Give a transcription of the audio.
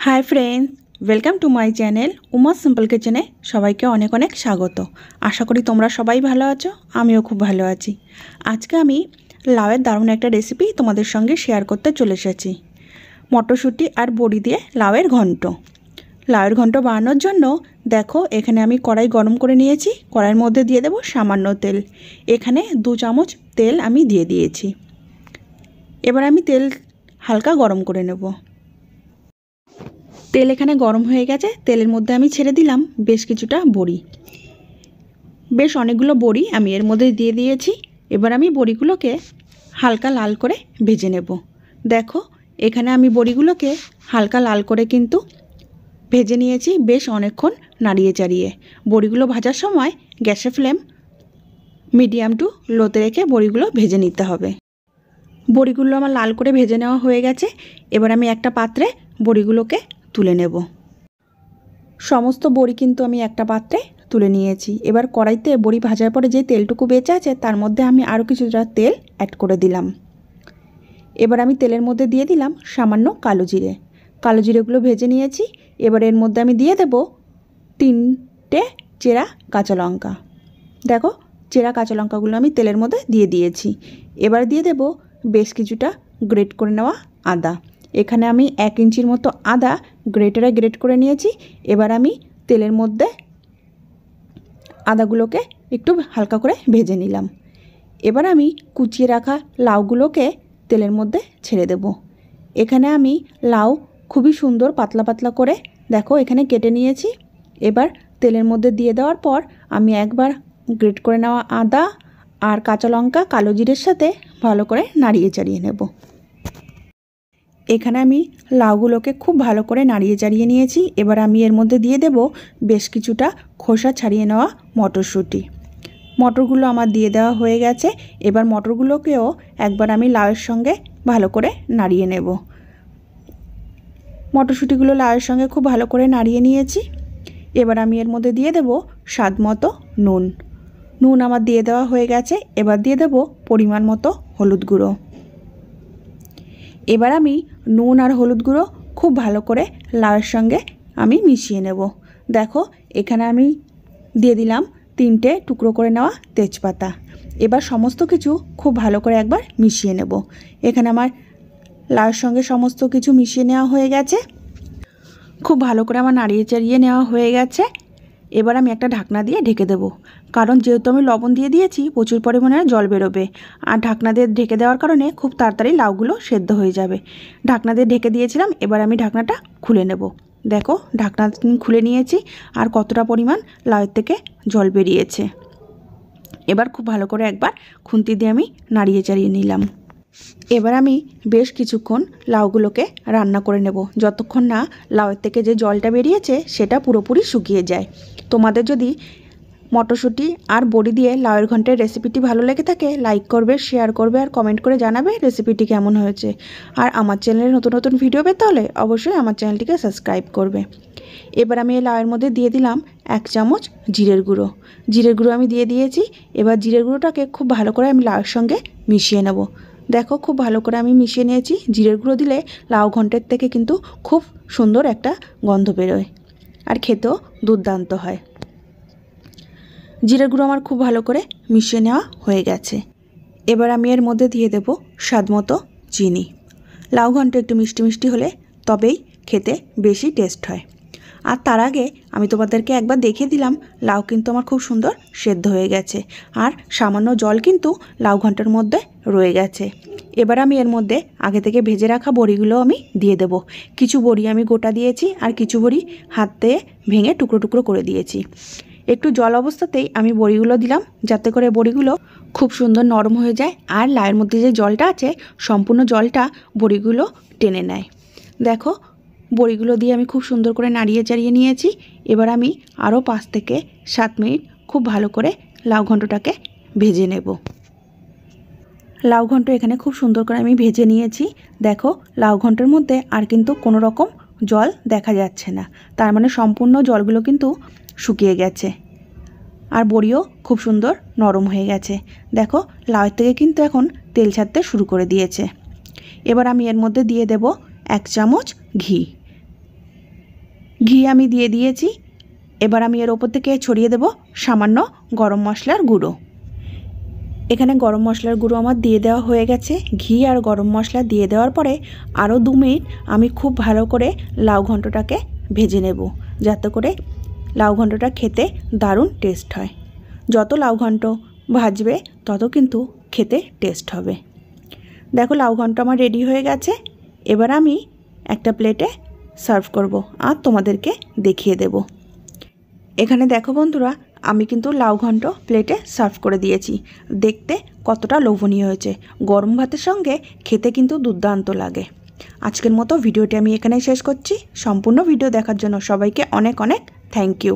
Hi friends, welcome to my channel Uma simple किचेने सबाइके अनेक अनेक स्वागत। आशा करी तोमरा सबाई भालो आछो, आमिओ खूब भालो आछि। आजके आमी लाउएर दारुण एकटा रेसिपि तोमादेर संगे शेयर करते चले एसेछि। मटरशुटी और बड़ी दिए लाउएर घंट। लाउएर घंट बानानोर जन्य देखो एखाने आमी कड़ाई गरम करे निएछि। कड़ाइर मध्य दिए देब सामान्य तेल। एखाने 2 चामच तेल आमी दिए दिएछि। एबार आमी तेल हालका गरम करे नेब। तेल एखाने गरम हो गेছে। तेलेर मध्य आमी छेड़े दिलाम बेश किछुटा बड़ी। बेश अनेकगुलो बड़ी आमी एर मध्य दिए दिएछि। एबार आमी बड़ीगुलोके हालका लाल करे भेजे नेब। देखो एखाने आमी बड़ीगुलोके हालका लाल करे किन्तु भेजे निएछि बेश अनेकक्षण नाड़िये चाड़िये। बड़ीगुलो भाजार समय गैसेर फ्लेम मिडियाम टू लोते रेखे बड़ीगुलो भेजे निते हबे। बड़ीगुलो आमार लाल करे भेजे नेওয়া হয়ে গেছে। एबार आमी एकटा पात्रे बड़ीगुलोके तुले नेब। समस्त बड़ी किन्तु आमी एकटा पात्रे तुले निएछि। एबार कड़ाइते बड़ी भाजार परे जे तेलटुकु बेঁচে আছে तार मध्य आमी आरो किछुटा तेल ऐड करे दिलाम। एबार आमी तेलेर मध्य दिए दिलाम सामान्य कालो जिरे। कालो जिरेगुलो भेजे निएछि। एबार एर मध्य आमी दिए देब 3টে চেরা কাঁচা লঙ্কা। देखो চেরা কাঁচা লঙ্কাগুলো आमी तेलेर मध्य दिए दिएछि। एबार दिए देब बेश किछुटा ग्रेट करे नेওয়া आदा। एखाने आमी 1 इंचिर मतो आदा ग्रेटारे ग्रेट करे निएछि। एबार आमी तेलेर मध्य आदागुलोके एकटु हालका करे भेजे निलाम। एबार आमी कुचिए राखा लाउगुलोके तेलेर मध्य छेड़े देब। एखाने आमी लाउ खूबই सुंदर पातला पातला करे देखो एखाने केटे निएछि। एबार तेलेर मध्य दिए देওয়ার पर आमी एकबार ग्रेट करे नेওয়া आदा और काँचा लंका कालो जिरेर साथे भालो करे नाड़िये चाड़िये नेब। एखाने आमी लाउगुलोके खूब भालो करे नाड़िये चाड़िये निएछि। एबार आमी एर मध्य दिए देब बेश किछुटा खोसा छाड़िये नेওয়া मटरशुटी। मटरगुलो आमार दिए देওয়া হয়ে গেছে। एबार मटरगुलोकेও एकबार आमी लाउएर संगे भालो करे नाड़िये नेब। मटरशुटीगुलो लाउएर संगे खूब भालो करे नाड़िये निएछि। एबार आमी एर मध्य दिए देब स्वाद मतो नुन। नुन आमार दिए देওয়া হয়ে গেছে। एबार दिए देब परिमाण मतो हलुद गुঁড়ো। एबार आमी नुन और हलुद गुঁড়ো खूब भालो करे लाउएर संगे आमी मिशिए नेब। देखो एखाने आमी दिए दिलाम 3টে टुकरो करे नेওয়া तेजपाता। एबार समस्त किछु खूब भालो करे एकबार मिशिए नेब। एखाने आमार लाउएर संगे समस्त किछु मिशिए नेওয়া হয়ে গেছে। खूब भालो करे आमार नाड़िये चाड़िये नेওয়া হয়ে গেছে। एबार आमी एकटा ढाकना दिए ढेके देब। कारण जेहेतु आमी लवण दिए दिएछि प्रचुर परिमाणे जल बेरोबे और ढाकना दिए ढेके देওয়ার कारणे खूब ताड़ाताड़ी लाउगुलो सेদ্ধ हये जाबे। ढाकना दिए ढेके दिएछिलाम। एबार आमी ढाकनाटा खुले नेब। देखो ढाकना खुले निएछि और कतटा परिमाण लाउएर थेके जल बेरिয়েছে। एबार खूब भालो करे एकबार खुंती दिए आमी नाड़िये चाड़िये निलाम। एबार आमी बेश किछुक्षण लाउगुलोके रान्ना करे नेब যতক্ষণ না লাউয়ের থেকে যে জলটা বেরিয়েছে সেটা পুরোপুরি শুকিয়ে যায়। তোমাদের যদি মটরশুঁটি আর বড়ি দিয়ে লাউয়ের ঘন্টের রেসিপিটি ভালো লেগে থাকে লাইক করবে, শেয়ার করবে আর কমেন্ট করে জানাবে রেসিপিটি কেমন হয়েছে। আর আমার চ্যানেলে নতুন নতুন ভিডিও পেতে হলে অবশ্যই আমার চ্যানেলটিকে সাবস্ক্রাইব করবে। এবার আমি এই লাউয়ের মধ্যে দিয়ে দিলাম 1 চামচ জিরের গুঁড়ো। জিরের গুঁড়ো আমি দিয়ে দিয়েছি। এবার জিরের গুঁড়োটাকে খুব ভালো করে আমি লাউয়ের সঙ্গে মিশিয়ে নেব। देखो खूब भालो करे आमी मिशिए निएछि। जिरेर गुঁড়ো दिले लाउ घंटेर थेके किन्तु खूब सुंदर एकटा गन्ध बेरोय और खेतेও दुर्दान्त हय। जिरेर गुঁড়ো आमार खूब भालो करे मिशिए नेওয়া হয়ে গেছে। एबार आमी एर मध्य दिए देब स्वाद मतो चिनी। लाउ घंट एकटु मिष्टि मिष्टि होले तबेई खेते बेशी टेस्ट हय। আর তার আগে আমি তোমাদেরকে একবার দেখিয়ে দিলাম লাউ কিন্তু আমার খুব সুন্দর সেদ্ধ হয়ে গেছে আর সামান্য জল কিন্তু লাউ ঘন্টার মধ্যে রয়ে গেছে। এবার আমি এর মধ্যে আগে থেকে ভেজে রাখা বড়িগুলো আমি দিয়ে দেব। কিছু বড়ি আমি গোটা দিয়েছি আর কিছু বড়ি হাত দিয়ে ভেঙে টুকরো টুকরো করে দিয়েছি। একটু জল অবস্থাতেই আমি বড়িগুলো দিলাম যাতে করে বড়িগুলো খুব সুন্দর নরম হয়ে যায় আর লাউয়ের মধ্যে যে জলটা আছে সম্পূর্ণ জলটা বড়িগুলো টেনে নেয়। দেখো বড়িগুলো দিয়ে আমি খুব সুন্দর করে নাড়িয়ে চাড়িয়ে নিয়েছি। এবার আমি আরও 5 থেকে 7 মিনিট খুব ভালো করে লাউ ঘন্টটাকে ভেজে নেব। লাউ ঘন্ট এখানে খুব সুন্দর করে আমি ভেজে নিয়েছি। দেখো লাউ ঘন্টের মধ্যে আর কিন্তু কোনো রকম জল দেখা যাচ্ছে না, তার মানে সম্পূর্ণ জলগুলো কিন্তু শুকিয়ে গেছে আর বড়িও খুব সুন্দর নরম হয়ে গেছে। দেখো লাউয়ের থেকে কিন্তু এখন তেল ছাড়তে শুরু করে দিয়েছে। এবার আমি এর মধ্যে দিয়ে দেব 1 চামচ ঘি। ঘি আমি দিয়ে দিয়েছি। এবার আমি এর ওপর থেকে ছড়িয়ে দেব সামান্য গরম মশলার গুঁড়ো। এখানে গরম মশলার গুঁড়ো আমার দিয়ে দেওয়া হয়ে গেছে। ঘি আর গরম মশলা দিয়ে দেওয়ার পরে আরও 2 মিনিট আমি খুব ভালো করে লাউ ঘন্টটাকে ভেজে নেব, যাতে করে লাউ ঘন্টটা খেতে দারুণ টেস্ট হয়। যত লাউ ঘন্ট ভাজবে তত কিন্তু খেতে টেস্ট হবে। দেখো লাউ ঘন্ট আমার রেডি হয়ে গেছে। এবার আমি একটা প্লেটে সার্ভ করব আর তোমাদেরকে দেখিয়ে দেব। এখানে দেখো বন্ধুরা, আমি কিন্তু লাউ ঘন্ট প্লেটে সার্ভ করে দিয়েছি। দেখতে কতটা লোভনীয় হয়েছে, গরম ভাতের সঙ্গে খেতে কিন্তু দুর্দান্ত লাগে। আজকের মতো ভিডিওটি আমি এখানেই শেষ করছি। সম্পূর্ণ ভিডিও দেখার জন্য সবাইকে অনেক অনেক থ্যাংক ইউ।